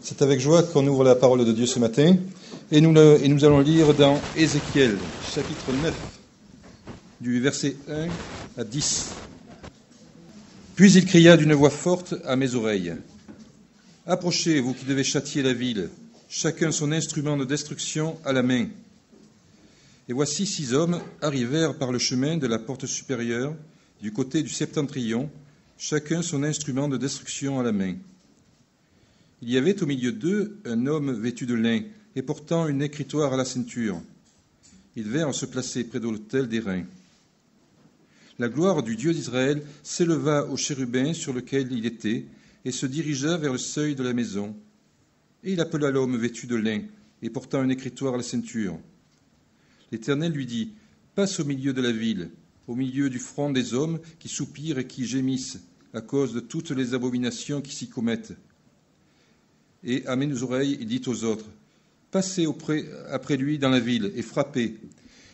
C'est avec joie qu'on ouvre la parole de Dieu ce matin et nous allons lire dans Ézéchiel, chapitre 9, du verset 1 à 10. Puis il cria d'une voix forte à mes oreilles. « Approchez, vous qui devez châtier la ville, chacun son instrument de destruction à la main. » Et voici 6 hommes arrivèrent par le chemin de la porte supérieure, du côté du septentrion, chacun son instrument de destruction à la main. Il y avait au milieu d'eux un homme vêtu de lin et portant une écritoire à la ceinture. Ils vinrent se placer près de l'autel d'airain. La gloire du Dieu d'Israël s'éleva au chérubin sur lequel il était et se dirigea vers le seuil de la maison. Et il appela l'homme vêtu de lin et portant une écritoire à la ceinture. L'Éternel lui dit : « Passe au milieu de la ville, au milieu du front des hommes qui soupirent et qui gémissent à cause de toutes les abominations qui s'y commettent. » Et à mes oreilles, il dit aux autres : « Passez après lui dans la ville et frappez.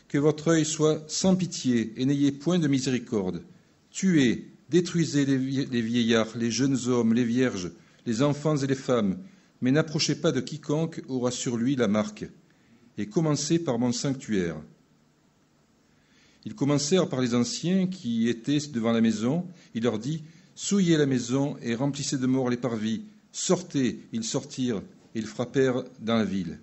Que votre œil soit sans pitié et n'ayez point de miséricorde. Tuez, détruisez les vieillards, les jeunes hommes, les vierges, les enfants et les femmes, mais n'approchez pas de quiconque aura sur lui la marque. Et commencez par mon sanctuaire. » Ils commencèrent par les anciens qui étaient devant la maison. Il leur dit : « Souillez la maison et remplissez de morts les parvis. Sortez !» Ils sortirent et ils frappèrent dans la ville.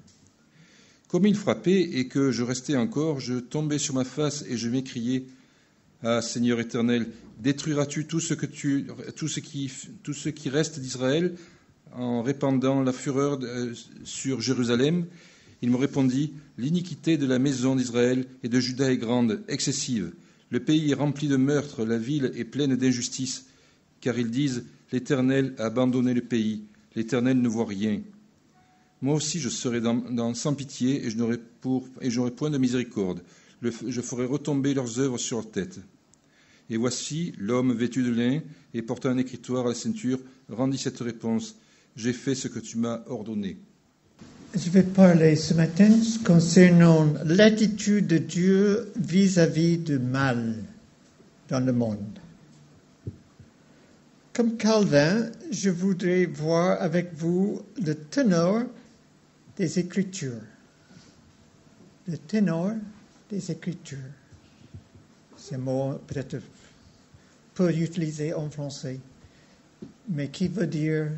Comme ils frappaient et que je restais encore, je tombai sur ma face et je m'écriai : « Ah, Seigneur éternel, détruiras-tu tout ce qui reste d'Israël en répandant la fureur sur Jérusalem ?» Il me répondit : « L'iniquité de la maison d'Israël et de Juda est grande, excessive. Le pays est rempli de meurtres, la ville est pleine d'injustice. Car ils disent : l'Éternel a abandonné le pays, l'Éternel ne voit rien. Moi aussi je serai sans pitié et je n'aurai point de miséricorde. Je ferai retomber leurs œuvres sur leur tête. » Et voici, l'homme vêtu de lin et portant un écritoire à la ceinture rendit cette réponse : « J'ai fait ce que tu m'as ordonné. » Je vais parler ce matin concernant l'attitude de Dieu vis-à-vis du mal dans le monde. Comme Calvin, je voudrais voir avec vous le ténor des Écritures. Le ténor des Écritures. C'est un mot peut-être peu utilisé en français, mais qui veut dire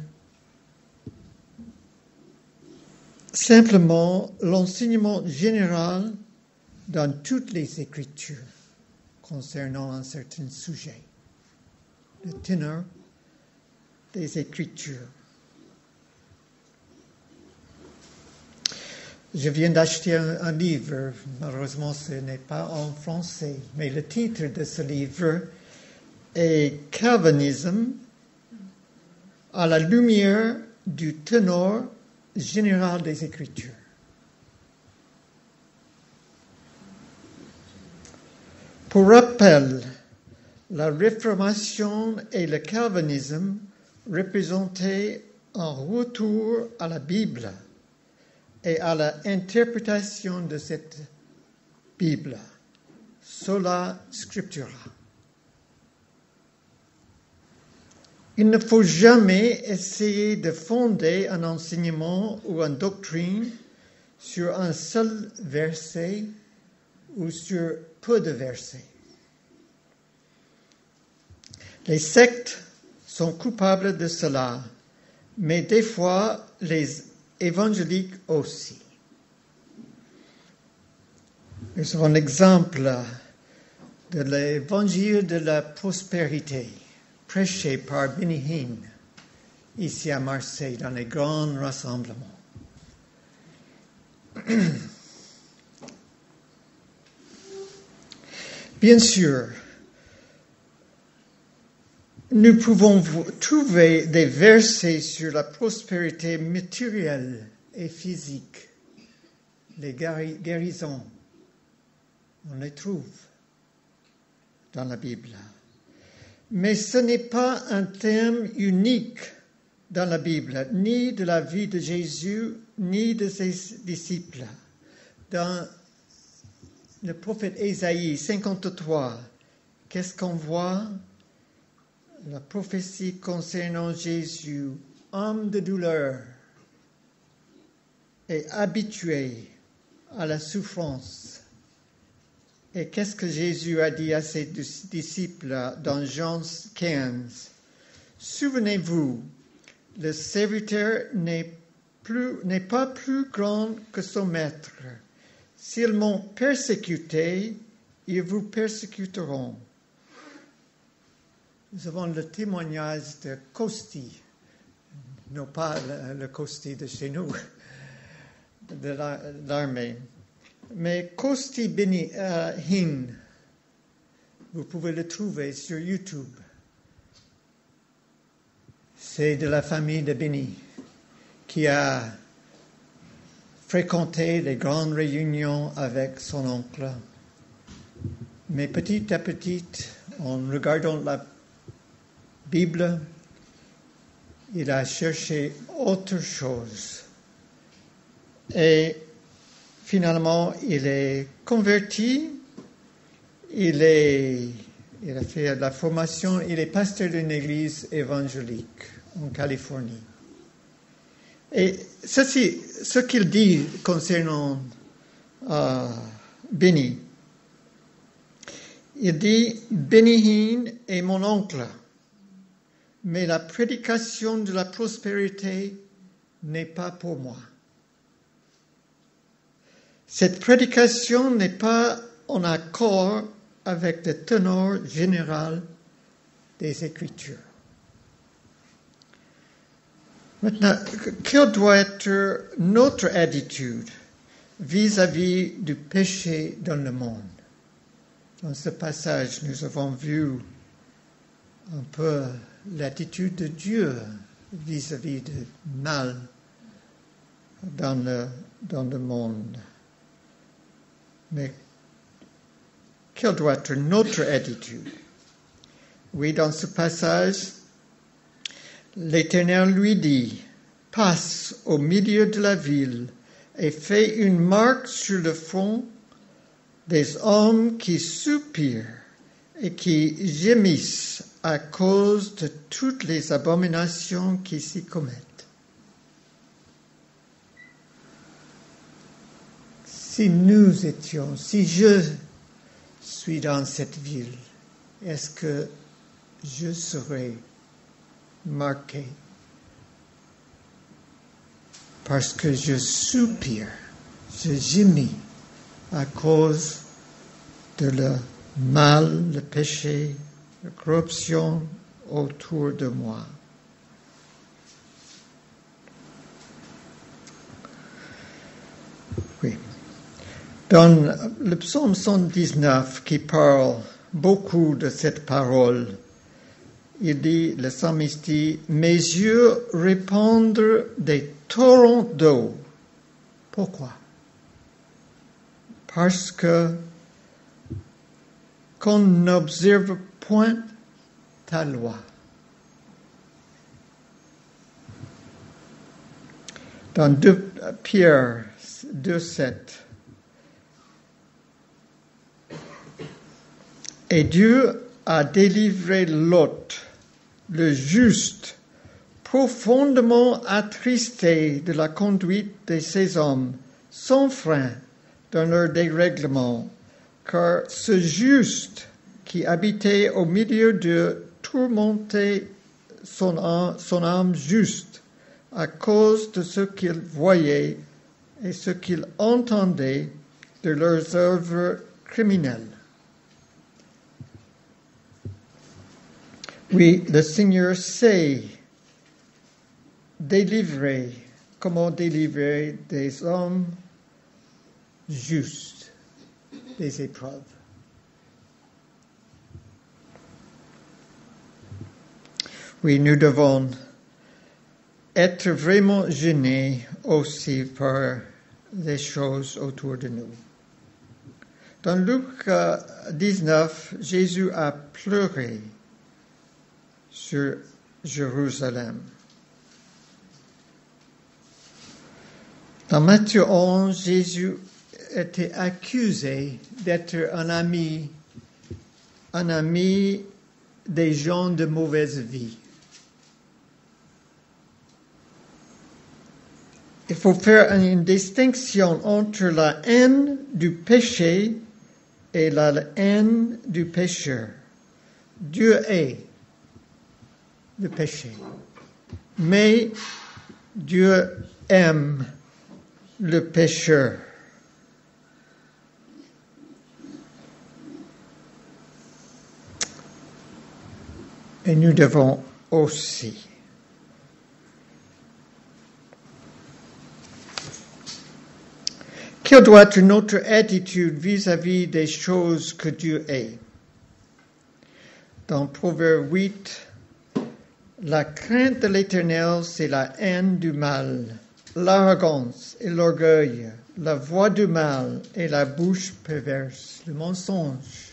simplement l'enseignement général dans toutes les Écritures concernant un certain sujet. Le ténor des Écritures. Je viens d'acheter un livre, malheureusement ce n'est pas en français, mais le titre de ce livre est « Calvinisme à la lumière du ténor général des Écritures ». Pour rappel, la Réformation et le Calvinisme représentaient un retour à la Bible et à l'interprétation de cette Bible, sola scriptura. Il ne faut jamais essayer de fonder un enseignement ou une doctrine sur un seul verset ou sur peu de versets. Les sectes sont coupables de cela, mais des fois les évangéliques aussi. Nous avons un exemple de l'évangile de la prospérité, prêché par Benny Hinn, ici à Marseille, dans les grands rassemblements. Bien sûr, nous pouvons trouver des versets sur la prospérité matérielle et physique, les guérisons. On les trouve dans la Bible. Mais ce n'est pas un thème unique dans la Bible, ni de la vie de Jésus, ni de ses disciples. Dans le prophète Ésaïe 53, qu'est-ce qu'on voit? La prophétie concernant Jésus, homme de douleur, est habitué à la souffrance. Et qu'est-ce que Jésus a dit à ses disciples dans Jean 15? Souvenez-vous, le serviteur n'est pas plus grand que son maître. S'ils m'ont persécuté, ils vous persécuteront. Nous avons le témoignage de Costi, non pas le Costi de chez nous, de l'armée, mais Costi Benihin. Vous pouvez le trouver sur YouTube. C'est de la famille de Beni qui a fréquenté les grandes réunions avec son oncle. Mais petit à petit, en regardant la Bible, il a cherché autre chose. Et finalement, il est converti, il a fait de la formation, il est pasteur d'une église évangélique en Californie. Et ceci, ce qu'il dit concernant Beni, il dit, Benihin est mon oncle, mais la prédication de la prospérité n'est pas pour moi. Cette prédication n'est pas en accord avec le tenor général des Écritures. Maintenant, quelle doit être notre attitude vis-à-vis du péché dans le monde? Dans ce passage, nous avons vu un peu l'attitude de Dieu vis-à-vis du mal dans le monde. Mais quelle doit être notre attitude? Oui, dans ce passage, l'Éternel lui dit, « Passe au milieu de la ville et fais une marque sur le front des hommes qui soupirent et qui gémissent à cause de toutes les abominations qui s'y commettent. » Si je suis dans cette ville, est-ce que je serai marqué parce que je soupire, je gémis à cause de le mal, le péché, la corruption autour de moi. Oui. Dans le psaume 119 qui parle beaucoup de cette parole, il dit, le psalmiste dit, « Mes yeux répandent des torrents d'eau. » Pourquoi? Parce que qu'on n'observe point ta loi. Dans 2 Pierre 2,7, et Dieu a délivré Lot, le juste, profondément attristé de la conduite de ces hommes, sans frein dans leur dérèglement, car ce juste qui habitait au milieu d'eux tourmentait son âme juste à cause de ce qu'il voyait et ce qu'il entendait de leurs œuvres criminelles. Oui, le Seigneur sait comment délivrer des hommes justes des épreuves. Oui, nous devons être vraiment gênés aussi par les choses autour de nous. Dans Luc 19, Jésus a pleuré sur Jérusalem. Dans Matthieu 11, Jésus était accusé d'être un ami des gens de mauvaise vie. il faut faire une distinction entre la haine du péché et la haine du pécheur. Dieu hait le péché, mais Dieu aime le pécheur. Et nous devons aussi. Quelle doit être notre attitude vis-à-vis des choses que Dieu hait? Dans Proverbe 8, la crainte de l'Éternel, c'est la haine du mal, l'arrogance et l'orgueil, la voix du mal et la bouche perverse, le mensonge,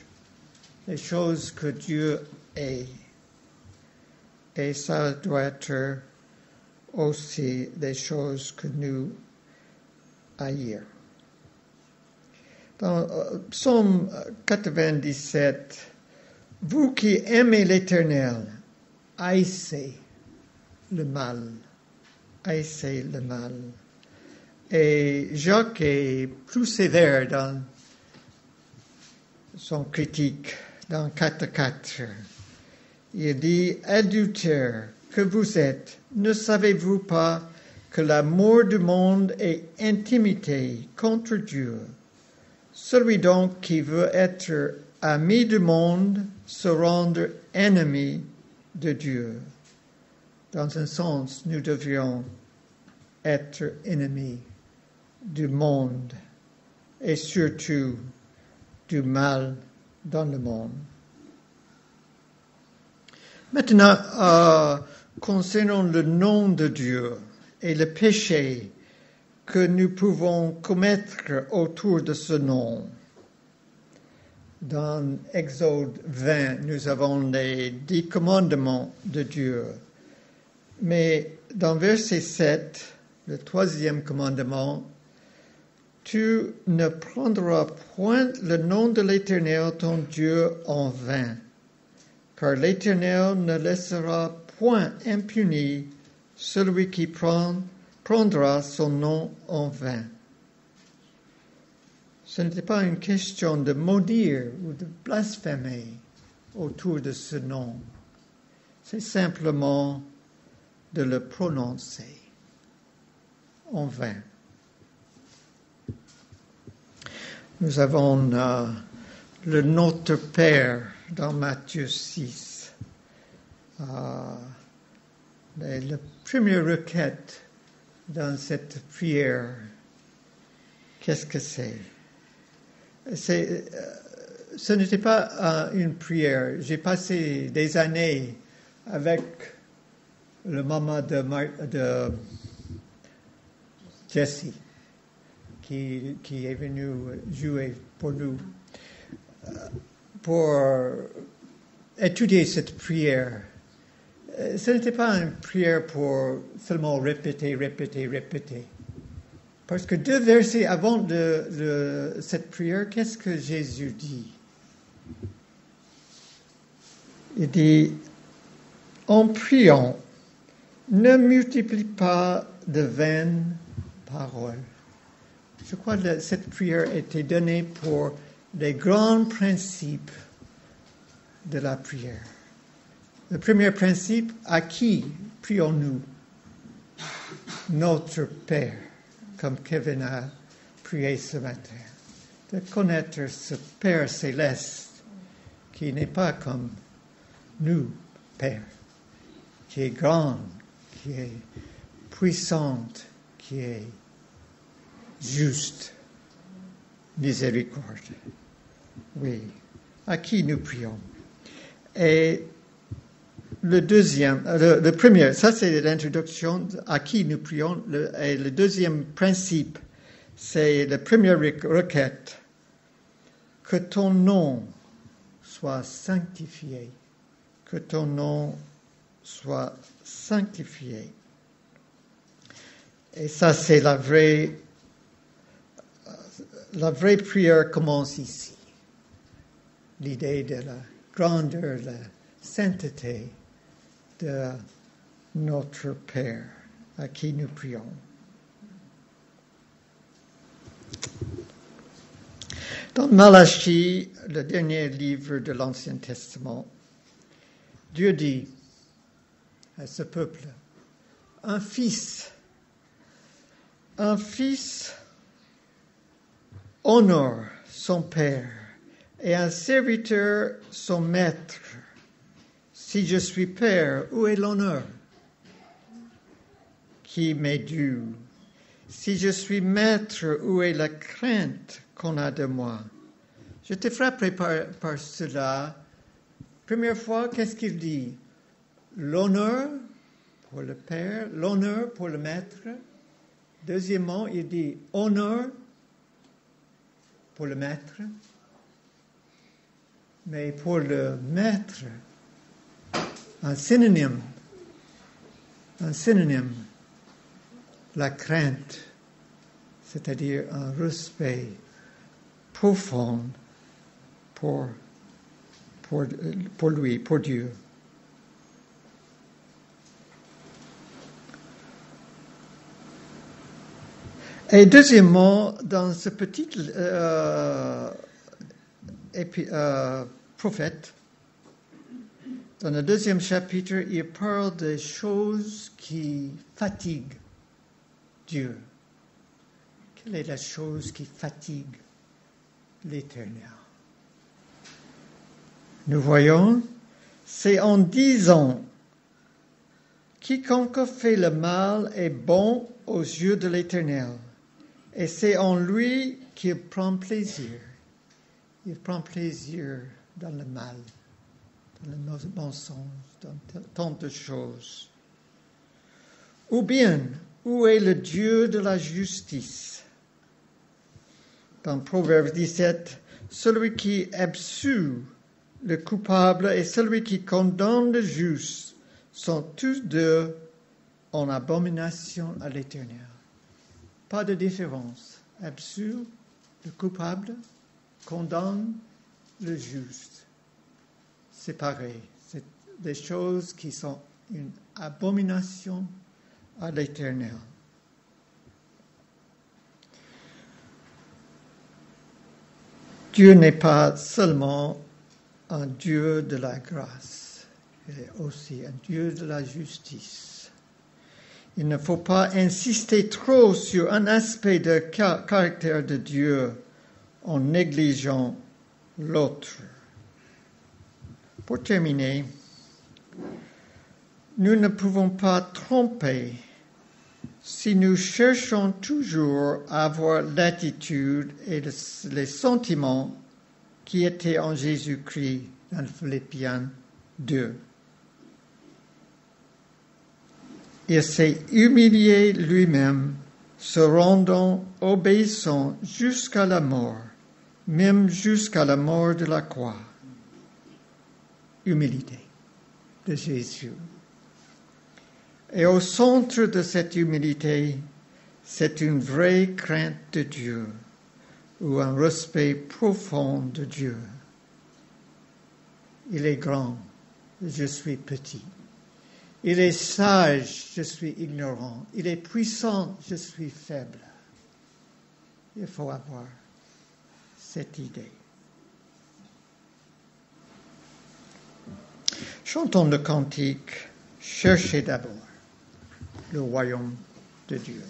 les choses que Dieu hait. Et ça doit être aussi des choses que nous haïr. Dans Psaume 97, vous qui aimez l'Éternel, haïssez le mal. Haïssez le mal. Et Jacques est plus sévère dans son critique, dans 4.4. Il dit, adultère que vous êtes, ne savez-vous pas que l'amour du monde est intimité contre Dieu? Celui donc qui veut être ami du monde se rendre ennemi de Dieu. Dans un sens, nous devrions être ennemis du monde et surtout du mal dans le monde. Maintenant, concernant le nom de Dieu et le péché que nous pouvons commettre autour de ce nom. Dans Exode 20, nous avons les 10 commandements de Dieu. Mais dans verset 7, le 3e commandement, tu ne prendras point le nom de l'Éternel ton Dieu en vain, car l'Éternel ne laissera point impuni celui qui prendra son nom en vain. Ce n'était pas une question de maudire ou de blasphémer autour de ce nom. C'est simplement de le prononcer en vain. Nous avons le Notre Père dans Matthieu 6. La première requête dans cette prière, qu'est-ce que c'est? Ce n'était pas une prière. J'ai passé des années avec le maman de Jessie, qui est venu jouer pour nous, pour étudier cette prière. Ce n'était pas une prière pour seulement répéter. Parce que 2 versets avant cette prière, qu'est-ce que Jésus dit? Il dit, en priant, ne multiplie pas de vaines paroles. Je crois que cette prière était donnée pour les grands principes de la prière. Le premier principe, à qui prions-nous? Notre Père, comme Kevin a prié ce matin. De connaître ce Père céleste qui n'est pas comme nous, Père, qui est grand, qui est puissante, qui est juste, miséricorde. Oui, à qui nous prions. Et le premier, ça c'est l'introduction, à qui nous prions. Et le deuxième principe, c'est la première requête, que ton nom soit sanctifié. Que ton nom soit sanctifié. Et ça, c'est la vraie prière commence ici. L'idée de la grandeur, la sainteté de notre Père, à qui nous prions. Dans Malachie, le dernier livre de l'Ancien Testament, Dieu dit à ce peuple, un fils honore son père et un serviteur son maître. Si je suis père, où est l'honneur qui m'est dû? Si je suis maître, où est la crainte qu'on a de moi? J'étais frappé par cela. Première fois, qu'est-ce qu'il dit? L'honneur pour le père, l'honneur pour le maître. Deuxièmement, il dit honneur pour le maître. Mais pour le maître, un synonyme, la crainte, c'est-à-dire un respect profond pour lui, pour Dieu. Et deuxièmement, dans ce petit prophète, dans le deuxième chapitre, il parle des choses qui fatiguent Dieu. Quelle est la chose qui fatigue l'Éternel? Nous voyons, c'est en disant, quiconque fait le mal est bon aux yeux de l'Éternel, et c'est en lui qu'il prend plaisir. Il prend plaisir dans le mal, dans le mensonge, dans tant de choses. Ou bien, où est le Dieu de la justice? Dans Proverbe 17, celui qui absout le coupable et celui qui condamne le juste sont tous deux en abomination à l'Éternel. Pas de différence. Absout le coupable, condamne le juste. C'est pareil. C'est des choses qui sont une abomination à l'Éternel. Dieu n'est pas seulement un Dieu de la grâce, il est aussi un Dieu de la justice. Il ne faut pas insister trop sur un aspect de caractère de Dieu en négligeant l'autre. Pour terminer, nous ne pouvons pas tromper si nous cherchons toujours à avoir l'attitude et les sentiments qui étaient en Jésus-Christ dans Philippiens 2. Il s'est humilié lui-même, se rendant obéissant jusqu'à la mort, même jusqu'à la mort de la croix. Humilité de Jésus. Et au centre de cette humilité, c'est une vraie crainte de Dieu ou un respect profond de Dieu. Il est grand, je suis petit. Il est sage, je suis ignorant. Il est puissant, je suis faible. Il faut avoir cette idée. Chantons le cantique, cherchez d'abord le royaume de Dieu.